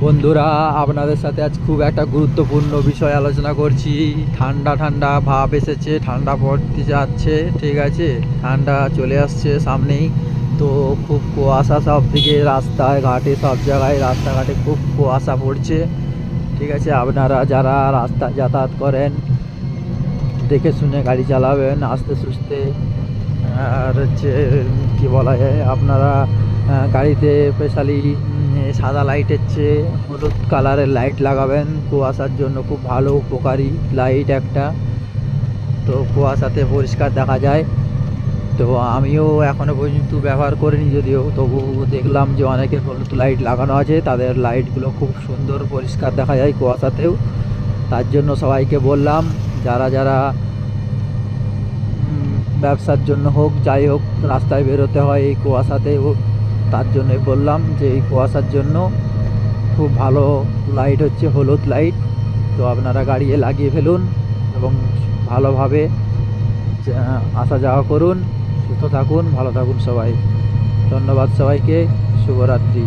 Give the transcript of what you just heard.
বন্ধুরা, আপনাদের সাথে আজ খুব একটা গুরুত্বপূর্ণ বিষয় আলোচনা করছি। ঠান্ডা ঠান্ডা ভাব এসেছে, ঠান্ডা পড়তে যাচ্ছে, ঠিক আছে, ঠান্ডা চলে আসছে সামনেই। তো খুব কুয়াশা, সব দিকে রাস্তায় ঘাটে, সব জায়গায় রাস্তাঘাটে খুব কুয়াশা পড়ছে, ঠিক আছে। আপনারা যারা রাস্তায় যাতায়াত করেন দেখে শুনে গাড়ি চালাবেন, আস্তে সুস্তে। আর হচ্ছে কী বলা যায়, আপনারা গাড়িতে স্পেশালি সাদা লাইটের চেয়ে হলুদ কালারের লাইট লাগাবেন। কুয়াশার জন্য খুব ভালো, উপকারী লাইট একটা। তো কুয়াশাতে পরিষ্কার দেখা যায়। তো আমিও এখনও পর্যন্ত ব্যবহার করিনি, যদিও তবু দেখলাম যে অনেকের হলুদ লাইট লাগানো আছে, তাদের লাইটগুলো খুব সুন্দর পরিষ্কার দেখা যায় কুয়াশাতেও। তার জন্য সবাইকে বললাম, যারা যারা ব্যবসার জন্য হোক, যাই হোক, রাস্তায় বেরোতে হয় এই কুয়াশাতে, তার জন্যই বললাম যে এই কুয়াশার জন্য খুব ভালো লাইট হচ্ছে হলুদ লাইট। তো আপনারা গাড়িতে লাগিয়ে ফেলুন এবং ভালোভাবে আসা যাওয়া করুন। সুস্থ থাকুন, ভালো থাকুন সবাই। ধন্যবাদ সবাইকে, শুভরাত্রি।